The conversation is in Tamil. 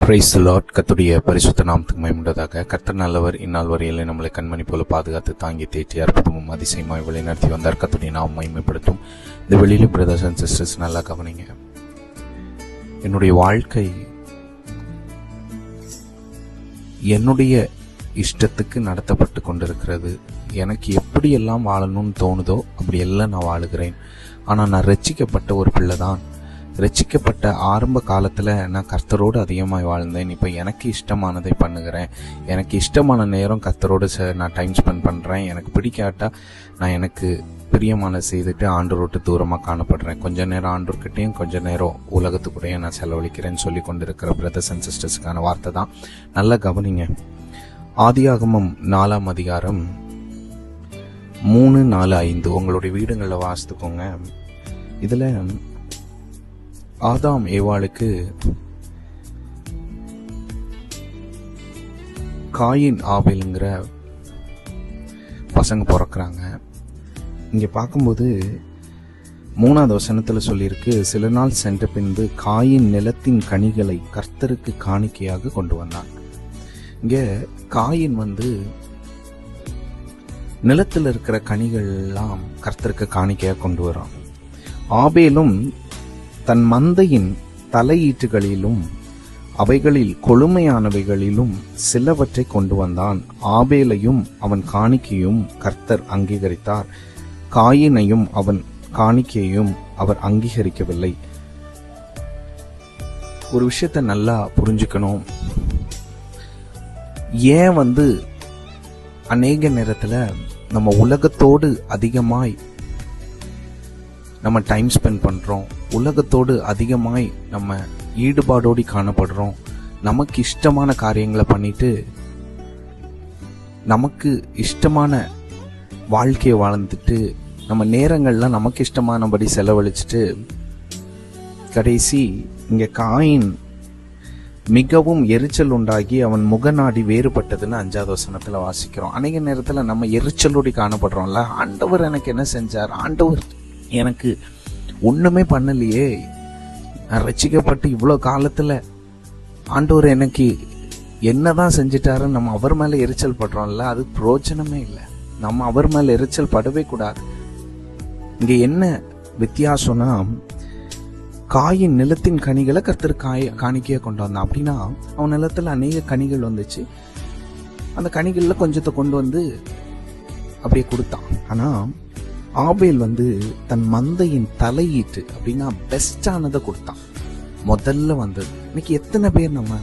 Praise the Lord. கர்த்தருடைய பரிசுத்த நாமத்துக்கு மகிமையுண்டாதாக. கர்த்தர் நல்லவர். இந்நாள் வரையிலே நம்மளை கண்மணி போல பாதுகாத்து தாங்கி தேற்றி அற்புதமும் அதிசயமாய் வழி நடத்தி வந்தார். கர்த்தருடைய நாமம் மகிமைப்படுத்தும். இந்த வெளியில பிரதர்ஸ் அண்ட் சிஸ்டர்ஸ் நல்லா கவனிங்க. என்னுடைய வாழ்க்கை என்னுடைய இஷ்டத்துக்கு நடத்தப்பட்டு கொண்டிருக்கிறது. எனக்கு எப்படியெல்லாம் வாழணும்னு தோணுதோ அப்படியெல்லாம் நான் வாழுகிறேன். ஆனால் நான் ரட்சிக்கப்பட்ட ஒரு பிள்ளை தான். ரட்சிக்கப்பட்ட ஆரம்ப காலத்தில் நான் கர்த்தரோடு அதிகமாக வாழ்ந்தேன். இப்போ எனக்கு இஷ்டமானதை பண்ணுகிறேன். எனக்கு இஷ்டமான நேரம் கர்த்தரோடு நான் டைம் ஸ்பெண்ட் பண்ணுறேன். எனக்கு பிடிக்காட்டா நான் எனக்கு பிரியமான செய்துட்டு ஆண்டவரோட்டு தூரமாக காணப்படுறேன். கொஞ்ச நேரம் ஆண்டவர்கிட்டையும் கொஞ்ச நேரம் உலகத்துக்கூடையும் நான் செலவழிக்கிறேன்னு சொல்லி கொண்டு இருக்கிற பிரதர்ஸ் அண்ட் சிஸ்டர்ஸுக்கான வார்த்தை தான். நல்லா கவனிங்க. ஆதியாகமம் 4ஆம் அதிகாரம் 3, 4, 5 உங்களுடைய வீடுங்களில் வாசித்துக்கோங்க. இதில் ஆதாம் ஏவாளுக்கு காயின் ஆபேலுங்கிற பசங்க பிறக்கிறாங்க. இங்கே பார்க்கும்போது 3ஆவது வசனத்தில் சொல்லியிருக்கு, சில நாள் சென்ற பின்பு காயின் நிலத்தின் கனிகளை கர்த்தருக்கு காணிக்கையாக கொண்டு வந்தான். இங்கே காயின் நிலத்தில் இருக்கிற கனிகள் எல்லாம் கர்த்தருக்கு காணிக்கையாக கொண்டு வரான். ஆபேலும் தன் மந்தையின் தலையீட்டுகளிலும் அவைகளில் கொழுமையானவைகளிலும் சிலவற்றை கொண்டு வந்தான். ஆபேலையும் அவன் காணிக்கையும் கர்த்தர் அங்கீகரித்தார். காயினையும் அவன் காணிக்கையையும் அவர் அங்கீகரிக்கவில்லை. ஒரு விஷயத்தை நல்லா புரிஞ்சுக்கணும். ஏன் அநேக நேரத்தில் நம்ம உலகத்தோடு அதிகமாய் நம்ம டைம் ஸ்பெண்ட் பண்ணுறோம், உலகத்தோடு அதிகமாய் நம்ம ஈடுபாடோடி காணப்படுறோம், நமக்கு இஷ்டமான காரியங்களை பண்ணிட்டு நமக்கு இஷ்டமான வாழ்க்கையை வாழ்ந்துட்டு நம்ம நேரங்கள்லாம் நமக்கு இஷ்டமானபடி செலவழிச்சிட்டு கடைசி இங்கே காயின் மிகவும் எரிச்சல் உண்டாகி அவன் முகநாடி வேறுபட்டதுன்னு 5ஆவது வசனத்தில் வாசிக்கிறோம். அநேக நேரத்தில் நம்ம எரிச்சலோடி காணப்படுறோம்ல. ஆண்டவர் எனக்கு என்ன செஞ்சார், ஆண்டவர் எனக்கு ஒன்றுமே பண்ணலையே, நான் ரட்சிக்கப்பட்டு இவ்வளோ காலத்தில் ஆண்டவர் எனக்கு என்னதான் செஞ்சிட்டாருன்னு நம்ம அவர் மேலே எரிச்சல் படுறோம்ல. அது பிரயோஜனமே இல்லை. நம்ம அவர் மேலே எரிச்சல் படவே கூடாது. இங்கே என்ன வித்தியாசம்னா, காயின் நிலத்தின் கனிகளை கர்த்தர் காணிக்கையாக கொண்டு வந்தான். அப்படின்னா அவன் நிலத்தில் அநேக கனிகள் வந்துச்சு. அந்த கனிகளில் கொஞ்சத்தை கொண்டு வந்து அப்படியே கொடுத்தான். ஆனால் ஆபேல் தன் மந்தையின் தலையீட்டு அப்படின்னா பெஸ்டானதை கொடுத்தான். முதல்ல வந்தது. இன்னைக்கு எத்தனை பேர் நம்ம